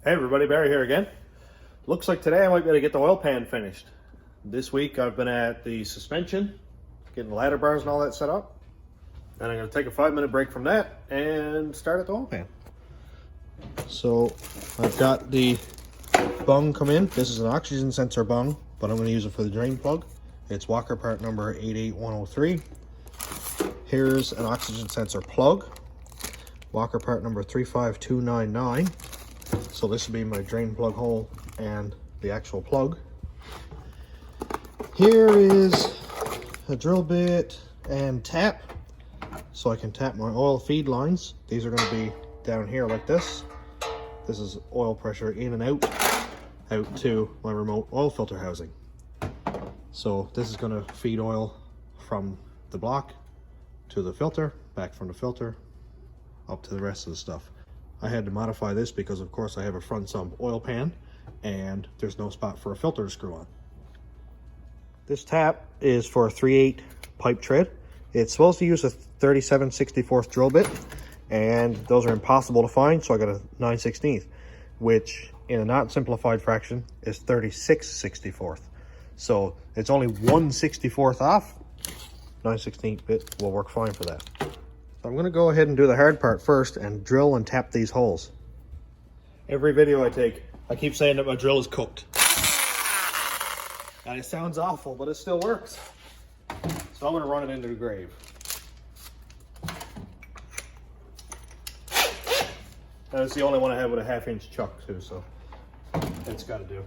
Hey everybody, Barry here again. Looks like today I might be able to get the oil pan finished. This week I've been at the suspension, getting the ladder bars and all that set up. And I'm going to take a 5-minute break from that and start at the oil pan. So I've got the bung come in. This is an oxygen sensor bung, but I'm going to use it for the drain plug. It's Walker part number 88103. Here's an oxygen sensor plug, Walker part number 35299. So this will be my drain plug hole and the actual plug. Here is a drill bit and tap, so I can tap my oil feed lines. These are going to be down here like this. This is oil pressure in and out to my remote oil filter housing. So this is going to feed oil from the block to the filter, back from the filter up to the rest of the stuff. I had to modify this because of course I have a front sump oil pan and there's no spot for a filter to screw on. This tap is for a 3/8 pipe tread. It's supposed to use a 37/64 drill bit, and those are impossible to find, so I got a 9/16, which in a not simplified fraction is 36/64. So it's only 1/64 off. 9/16 bit will work fine for that. So I'm going to go ahead and do the hard part first and drill and tap these holes. Every video I take, I keep saying that my drill is cooked. And it sounds awful, but it still works. So I'm going to run it into the grave. And it's the only one I have with a 1/2-inch chuck too, so it's got to do.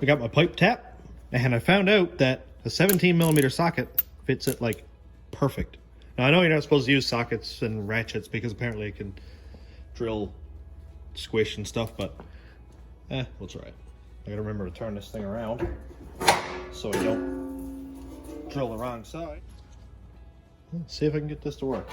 I got my pipe tap, and I found out that a 17mm socket fits it like perfect. Now I know you're not supposed to use sockets and ratchets because apparently it can drill squish and stuff, but we'll try it. I gotta remember to turn this thing around so I don't drill the wrong side. Let's see if I can get this to work.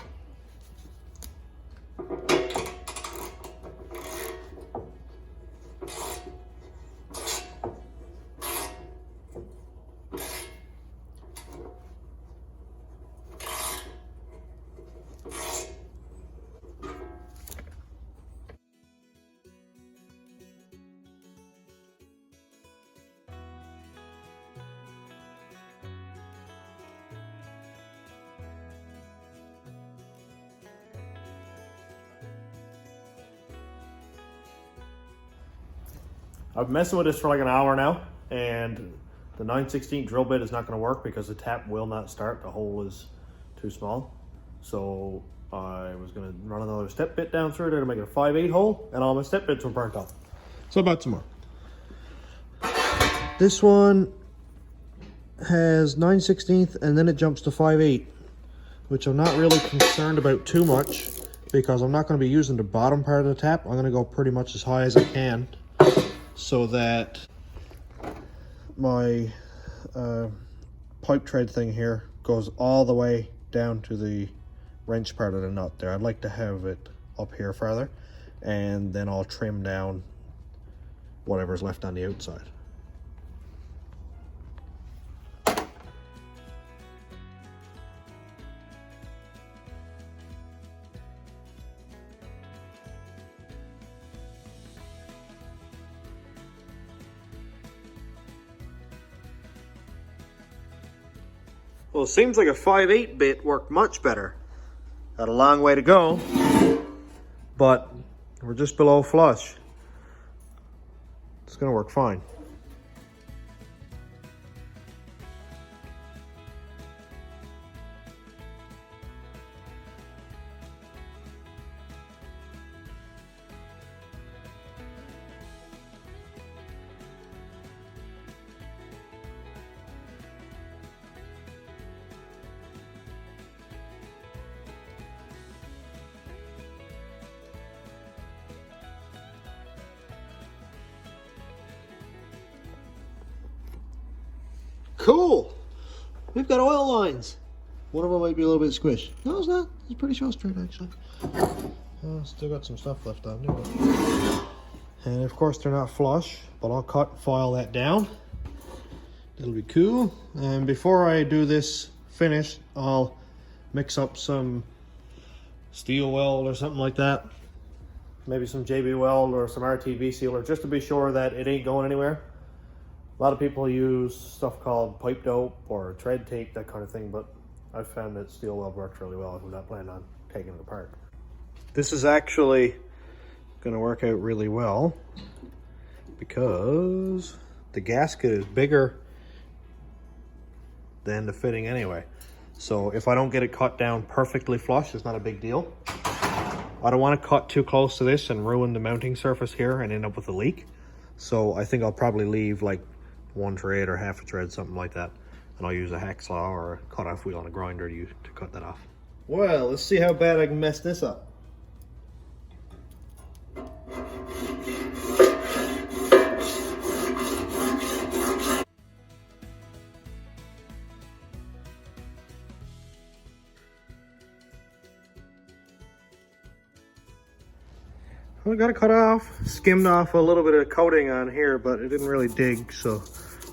I've been messing with this for like an hour now, and the 9/16 drill bit is not going to work because the tap will not start. The hole is too small. So I was going to run another step bit down through there to make it a 5/8 hole, and all my step bits were burnt off. So about some more. This one has 9/16 and then it jumps to 5/8, which I'm not really concerned about too much because I'm not going to be using the bottom part of the tap. I'm going to go pretty much as high as I can, so that my pipe tread thing here goes all the way down to the wrench part of the nut there. I'd like to have it up here farther, and then I'll trim down whatever's left on the outside. Well, it seems like a 5/8 bit worked much better. Got a long way to go, but we're just below flush. It's gonna work fine. Cool. We've got oil lines. One of them might be a little bit squished. No, it's not. It's pretty sure straight, actually. Still got some stuff left on, do we? And of course they're not flush, but I'll cut and file that down. It'll be cool. And before I do this finish, I'll mix up some steel weld or something like that. Maybe some JB weld or some RTV sealer, just to be sure that it ain't going anywhere. A lot of people use stuff called pipe dope or tread tape, that kind of thing, but I've found that steel weld works really well if I'm not planning on taking it apart. This is actually going to work out really well because the gasket is bigger than the fitting anyway. So if I don't get it cut down perfectly flush, it's not a big deal. I don't want to cut too close to this and ruin the mounting surface here and end up with a leak. So I think I'll probably leave like 1 thread or half a thread, something like that. And I'll use a hacksaw or a cut-off wheel on a grinder to cut that off. Well, let's see how bad I can mess this up. I got it cut off, skimmed off a little bit of coating on here, but it didn't really dig, so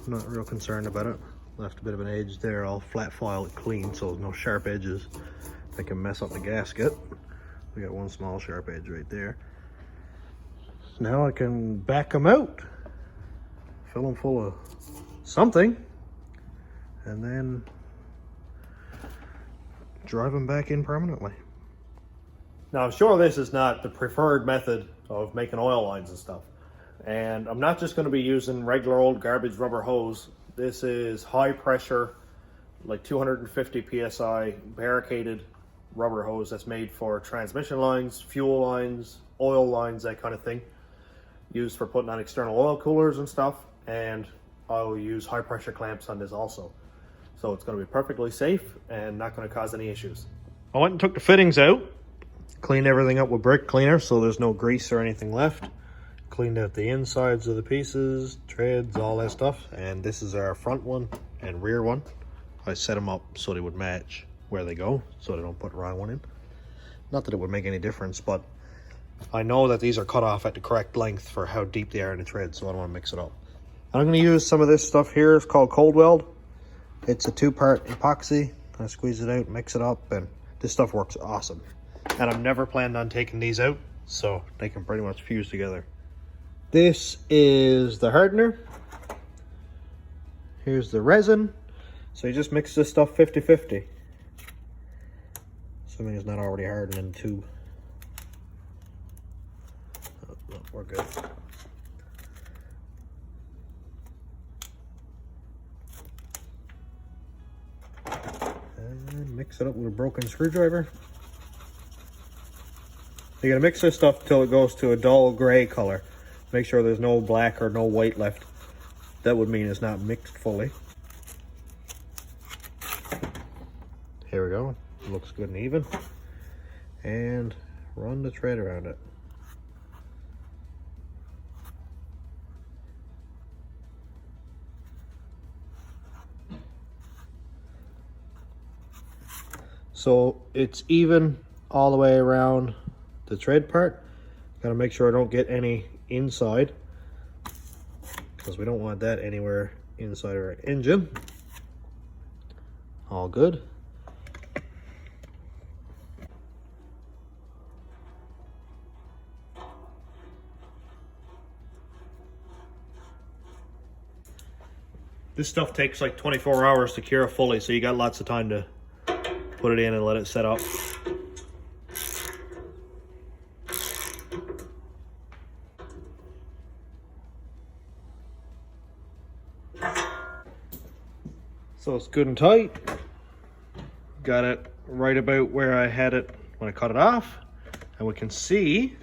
I'm not real concerned about it. Left a bit of an edge there. I'll flat file it clean so there's no sharp edges that can mess up the gasket. We got one small sharp edge right there. Now I can back them out, fill them full of something, and then drive them back in permanently. Now, I'm sure this is not the preferred method of making oil lines and stuff. And I'm not just going to be using regular old garbage rubber hose. This is high pressure, like 250 PSI barricaded rubber hose that's made for transmission lines, fuel lines, oil lines, that kind of thing. Used for putting on external oil coolers and stuff. And I'll use high pressure clamps on this also. So it's going to be perfectly safe and not going to cause any issues. I went and took the fittings out. Cleaned everything up with brake cleaner so there's no grease or anything left. Cleaned out the insides of the pieces, treads, all that stuff. And this is our front one and rear one. I set them up so they would match where they go, so they don't put the wrong one in. Not that it would make any difference, but I know that these are cut off at the correct length for how deep they are in the tread, so I don't want to mix it up. I'm going to use some of this stuff here. It's called cold weld. It's a 2-part epoxy. I squeeze it out, mix it up, and this stuff works awesome. And I've never planned on taking these out, so they can pretty much fuse together. This is the hardener. Here's the resin. So you just mix this stuff 50-50. Assuming it's not already hardened in the tube. Oh, no, we're good. And mix it up with a broken screwdriver. You gotta mix this stuff till it goes to a dull gray color. Make sure there's no black or no white left. That would mean it's not mixed fully. Here we go. It looks good and even. And run the thread around it. So it's even all the way around the thread part. Got to make sure I don't get any inside, because we don't want that anywhere inside our engine. All good. This stuff takes like 24 hours to cure fully, so you got lots of time to put it in and let it set up. So it's good and tight. Got it right about where I had it when I cut it off. And we can see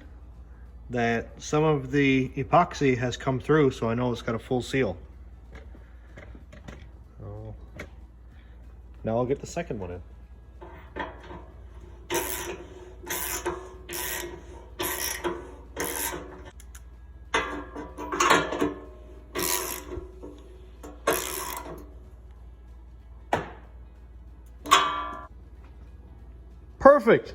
that some of the epoxy has come through, so I know it's got a full seal. So now I'll get the second one in. Perfect.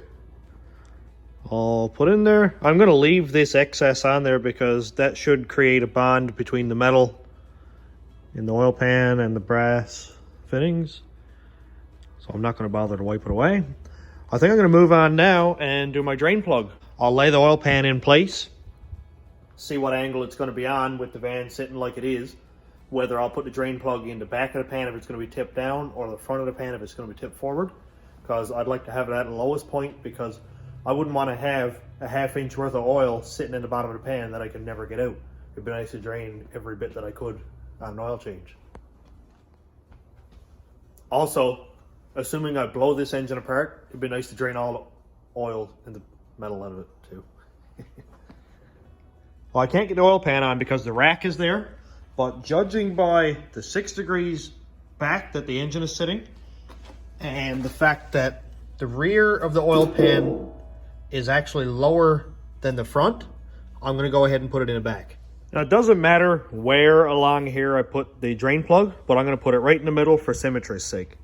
I'll put in there. I'm going to leave this excess on there because that should create a bond between the metal in the oil pan and the brass fittings. So I'm not going to bother to wipe it away. I think I'm going to move on now and do my drain plug. I'll lay the oil pan in place, see what angle it's going to be on with the van sitting like it is, whether I'll put the drain plug in the back of the pan if it's going to be tipped down, or the front of the pan if it's going to be tipped forward, because I'd like to have it at the lowest point, because I wouldn't want to have a ½ inch worth of oil sitting in the bottom of the pan that I could never get out. It'd be nice to drain every bit that I could on an oil change. Also, assuming I blow this engine apart, it'd be nice to drain all the oil and the metal out of it too. Well, I can't get the oil pan on because the rack is there, but judging by the 6 degrees back that the engine is sitting, and the fact that the rear of the oil pan is actually lower than the front, I'm going to go ahead and put it in the back. Now, it doesn't matter where along here I put the drain plug, but I'm going to put it right in the middle for symmetry's sake.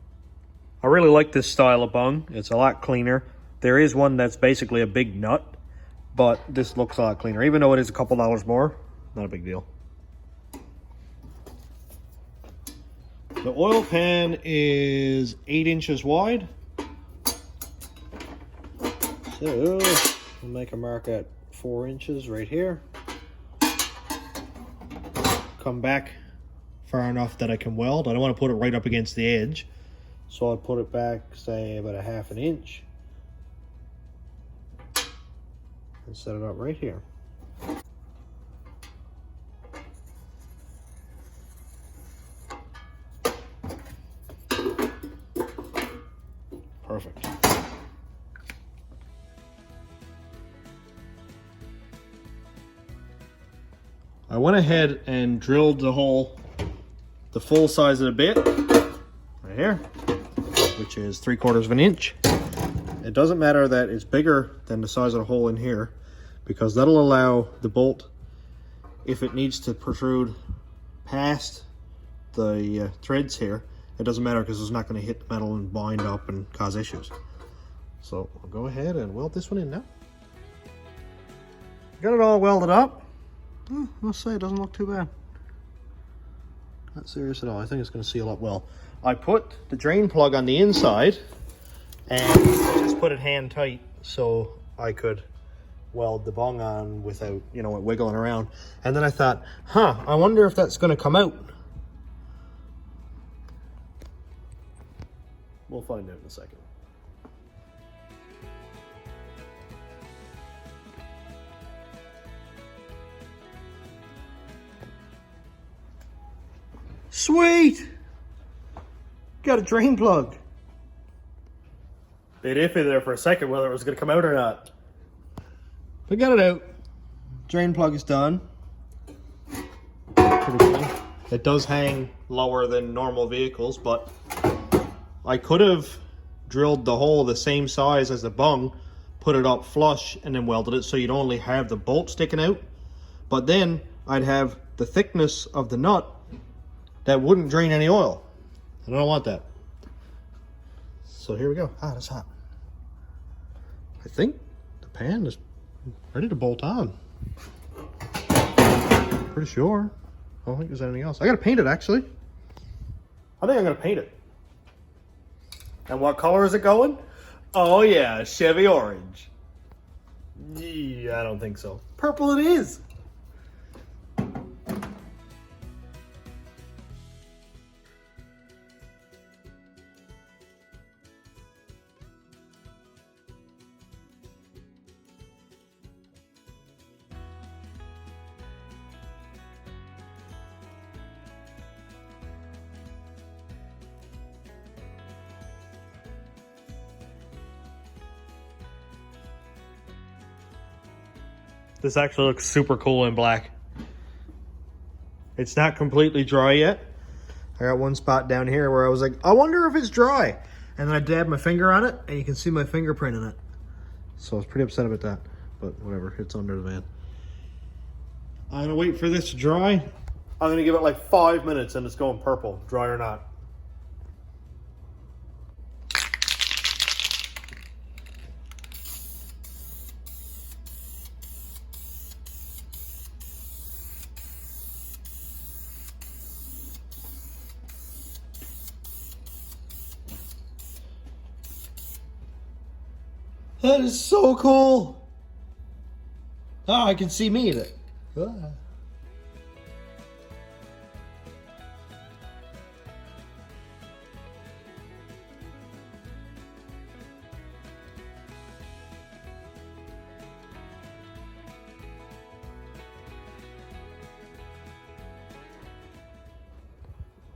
I really like this style of bung. It's a lot cleaner. There is one that's basically a big nut, but this looks a lot cleaner. Even though it is a couple dollars more, not a big deal. The oil pan is 8 inches wide. So we'll make a mark at 4 inches right here. Come back far enough that I can weld. I don't want to put it right up against the edge, so I'll put it back, say, about a ½ inch, and set it up right here. Perfect. I went ahead and drilled the hole the full size of the bit right here, which is 3/4 of an inch. It doesn't matter that it's bigger than the size of the hole in here, because that'll allow the bolt, if it needs to protrude past the threads here, it doesn't matter because it's not going to hit the metal and bind up and cause issues. So I'll go ahead and weld this one in now. Got it all welded up. I must say, it doesn't look too bad. Not serious at all. I think it's going to seal up well. I put the drain plug on the inside and just put it hand tight so I could weld the bung on without, you know, it wiggling around. And then I thought, I wonder if that's going to come out. We'll find out in a second. Sweet! Got a drain plug. Bit iffy there for a second whether it was going to come out or not. But got it out. Drain plug is done. Pretty good. It does hang lower than normal vehicles, but I could have drilled the hole the same size as the bung, put it up flush, and then welded it so you'd only have the bolt sticking out. But then I'd have the thickness of the nut that wouldn't drain any oil. I don't want that. So here we go. That's hot. I think the pan is ready to bolt on. Pretty sure. I don't think there's anything else. I gotta paint it, actually. I think I'm gonna paint it. And what color is it going? Oh yeah, Chevy orange. Yeah, I don't think so. Purple it is. This actually looks super cool in black. It's not completely dry yet. I got one spot down here where I was like, I wonder if it's dry. And then I dabbed my finger on it and you can see my fingerprint in it. So I was pretty upset about that, but whatever, it's under the van. I'm gonna wait for this to dry. I'm gonna give it like 5 minutes and it's going purple, dry or not. That is so cool. Oh, I can see me in it. Ah.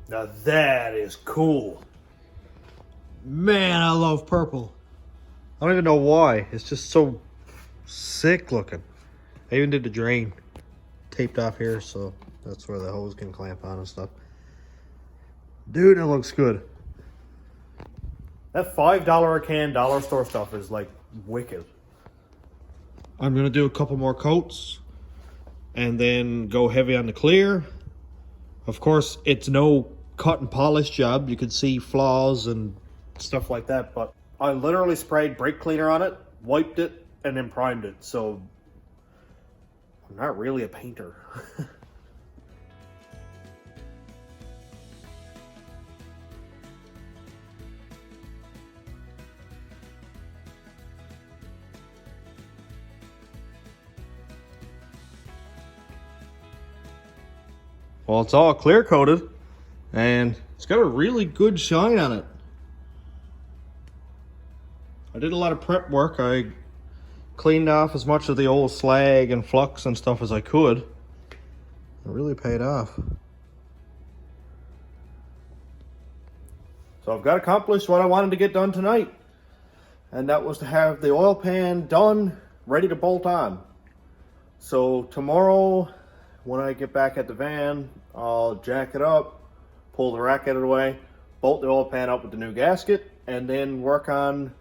Now that is cool. Man, I love purple. I don't even know why. It's just so sick looking. I even did the drain. Taped off here, so that's where the hose can clamp on and stuff. Dude, it looks good. That $5 a can dollar store stuff is like wicked. I'm gonna do a couple more coats and then go heavy on the clear. Of course, it's no cut and polish job. You can see flaws and stuff like that, but I literally sprayed brake cleaner on it, wiped it, and then primed it, so I'm not really a painter. Well, it's all clear coated and it's got a really good shine on it. I did a lot of prep work. I cleaned off as much of the old slag and flux and stuff as I could. It really paid off. So I've got accomplished what I wanted to get done tonight. And that was to have the oil pan done, ready to bolt on. So tomorrow, when I get back at the van, I'll jack it up, pull the rack out of the way, bolt the oil pan up with the new gasket, and then work on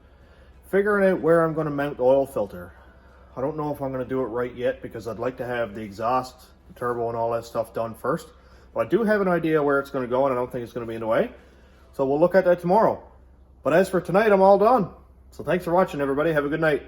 figuring out where I'm going to mount the oil filter. I don't know if I'm going to do it right yet because I'd like to have the exhaust, the turbo, and all that stuff done first. But I do have an idea where it's going to go, and I don't think it's going to be in the way. So we'll look at that tomorrow. But as for tonight, I'm all done. So thanks for watching, everybody. Have a good night.